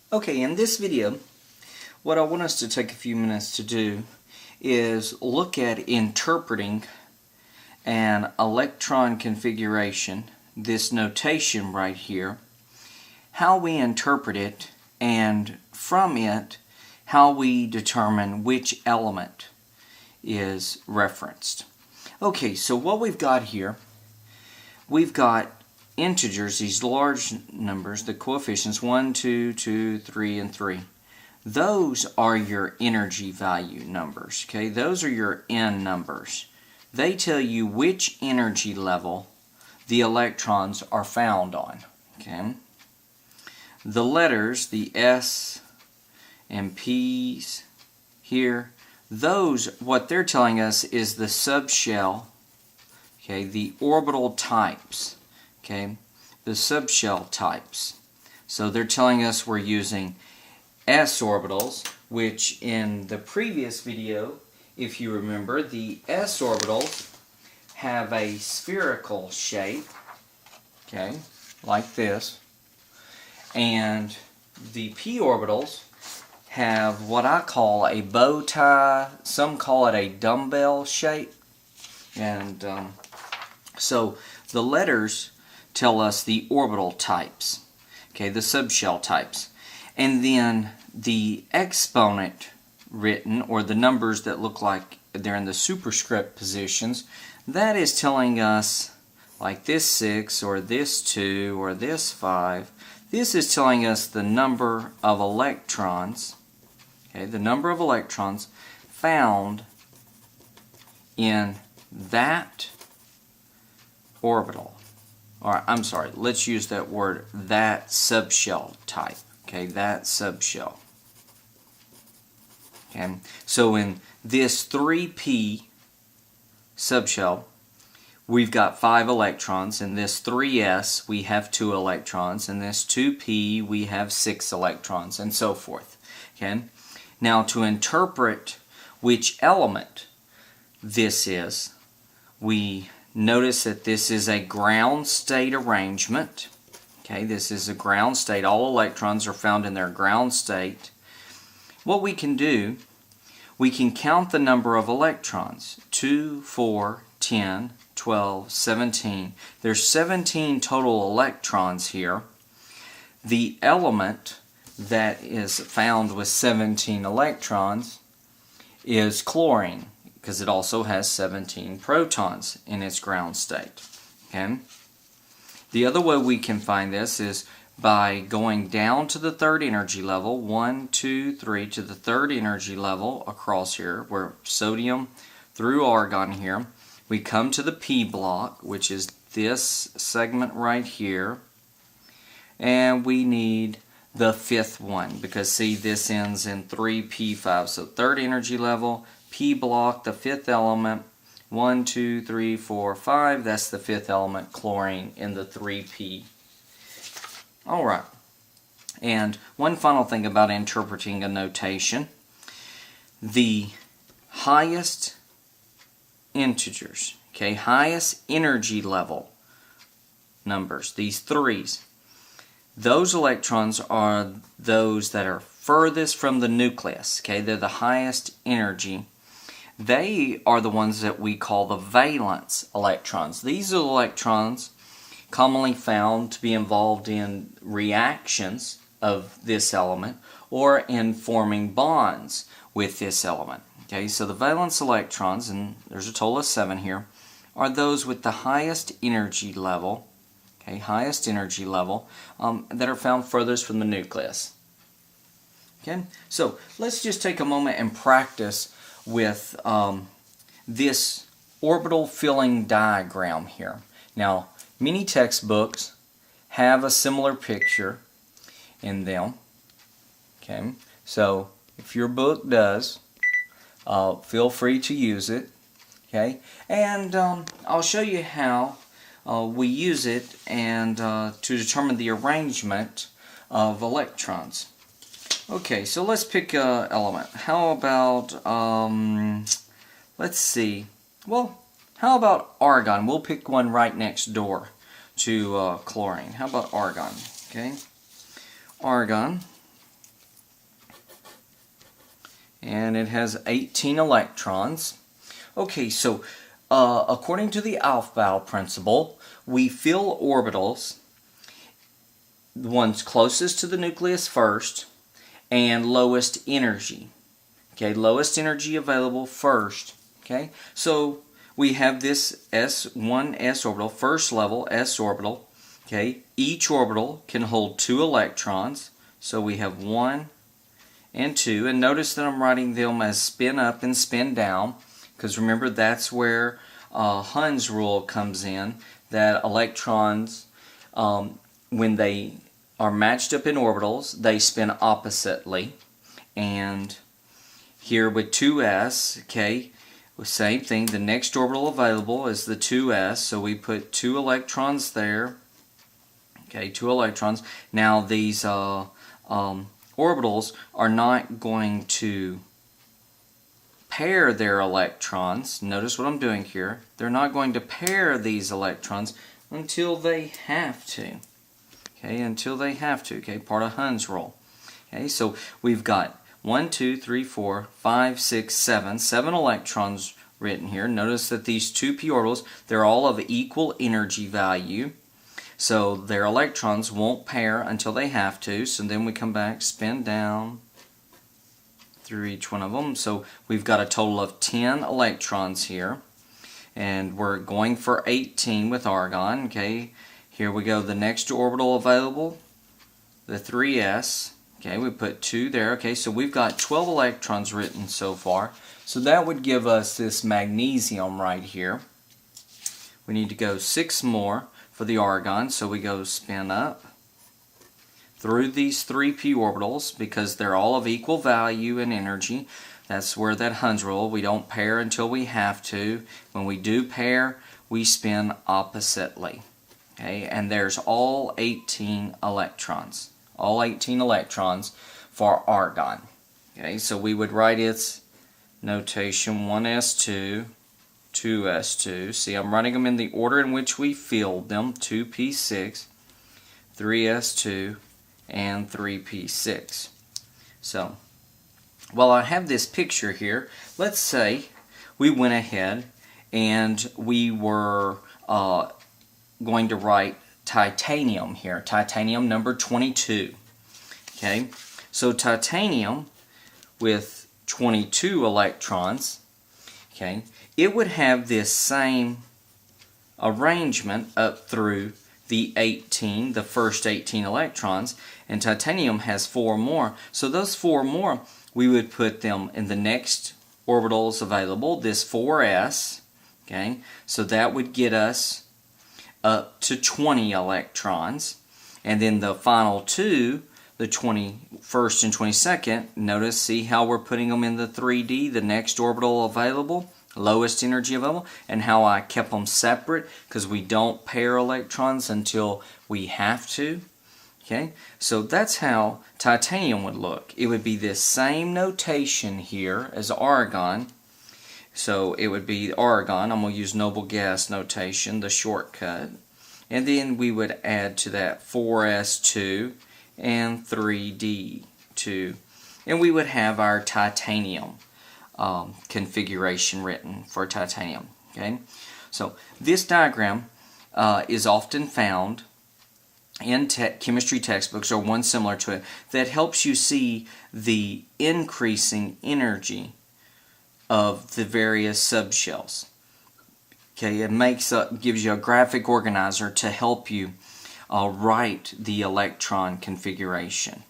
Okay, in this video, what I want us to take a few minutes to do is look at interpreting an electron configuration, this notation right here, how we interpret it, and from it, how we determine which element is referenced. Okay, so what we've got here, we've got integers, these large numbers, the coefficients 1, 2, 2, 3, and 3. Those are your energy value numbers. Okay, those are your N numbers. They tell you which energy level the electrons are found on. Okay, the letters, the S and P's here, those, what they're telling us is the subshell. Okay, the orbital types. Okay, the subshell types. So they're telling us we're using s orbitals, which in the previous video, if you remember, the s orbitals have a spherical shape, okay, like this, and the p orbitals have what I call a bow tie, some call it a dumbbell shape, and so the letters tell us the orbital types, okay, the subshell types. And then the exponent written, or the numbers that look like they're in the superscript positions, that is telling us, like this 6, or this 2, or this 5, this is telling us the number of electrons, okay, the number of electrons found in that orbital. Or I'm sorry, let's use that word, that subshell type. Okay, that subshell. Okay, so in this 3p subshell, we've got 5 electrons. In this 3s, we have 2 electrons. In this 2p, we have 6 electrons, and so forth. Okay, now to interpret which element this is, we notice that this is a ground state arrangement. Okay, this is a ground state. All electrons are found in their ground state. What we can do, we can count the number of electrons. 2, 4, 10, 12, 17. There's 17 total electrons here. The element that is found with 17 electrons is chlorine, because it also has 17 protons in its ground state. Okay? The other way we can find this is by going down to the third energy level, 1, 2, 3, to the third energy level across here, where sodium through argon here. We come to the P block, which is this segment right here, and we need the fifth one, because see, this ends in 3p5, so third energy level, P block, the fifth element, 1, 2, 3, 4, 5, that's the fifth element, chlorine, in the 3p. Alright, and one final thing about interpreting a notation, the highest integers, okay, highest energy level numbers, these 3's, those electrons are those that are furthest from the nucleus, okay, they're the highest energy. They are the ones that we call the valence electrons. These are electrons commonly found to be involved in reactions of this element or in forming bonds with this element. Okay, so the valence electrons, and there's a total of 7 here, are those with the highest energy level, okay, highest energy level, that are found furthest from the nucleus. Okay, so let's just take a moment and practice with this orbital filling diagram here. Now, many textbooks have a similar picture in them. Okay, so if your book does, feel free to use it. Okay, and I'll show you how we use it and to determine the arrangement of electrons. Okay, so let's pick an element. How about, let's see, well, how about argon? We'll pick one right next door to chlorine. How about argon? Okay, argon and it has 18 electrons. Okay, so according to the Aufbau principle, we fill orbitals, the ones closest to the nucleus first, and lowest energy. Okay, lowest energy available first. Okay, so we have this S1s orbital, first level s orbital. Okay, each orbital can hold 2 electrons, so we have 1 and 2, and notice that I'm writing them as spin up and spin down, because remember that's where Hund's rule comes in, that electrons, when they are matched up in orbitals, they spin oppositely. And here with 2s, okay, same thing, the next orbital available is the 2s, so we put 2 electrons there. Okay, 2 electrons. Now these orbitals are not going to pair their electrons. Notice what I'm doing here. They're not going to pair these electrons until they have to. Okay, until they have to. Okay, part of Hund's rule. Okay, so we've got 1, 2, 3, 4, 5, 6, 7. 7 electrons written here. Notice that these 2p orbitals, they're all of equal energy value. So their electrons won't pair until they have to. So then we come back, spin down through each one of them. So we've got a total of 10 electrons here. And we're going for 18 with argon. Okay, here we go. The next orbital available, the 3s. Okay, we put 2 there. Okay, so we've got 12 electrons written so far. So that would give us this magnesium right here. We need to go 6 more for the argon, so we go spin up through these 3p orbitals because they're all of equal value and energy. That's where that Hund's rule, we don't pair until we have to. When we do pair, we spin oppositely. Okay, and there's all 18 electrons. All 18 electrons for argon. Okay, so we would write its notation 1s2, 2s2. See, I'm writing them in the order in which we filled them, 2p6, 3s2, and 3p6. So, while I have this picture here, let's say we went ahead and we were going to write titanium here, titanium number 22. Okay, so titanium with 22 electrons, okay, it would have this same arrangement up through the 18, the first 18 electrons, and titanium has 4 more. So those 4 more, we would put them in the next orbitals available, this 4s, okay, so that would get us up to 20 electrons, and then the final 2, the 21st and 22nd, notice, see how we're putting them in the 3D, the next orbital available, lowest energy available, and how I kept them separate because we don't pair electrons until we have to. Okay, so that's how titanium would look. It would be this same notation here as argon. So it would be argon. I'm going to use noble gas notation, the shortcut. And then we would add to that 4s2 and 3d2. And we would have our titanium configuration written for titanium. Okay, so this diagram is often found in chemistry textbooks or one similar to it that helps you see the increasing energy of the various subshells. Okay, it gives you a graphic organizer to help you write the electron configuration.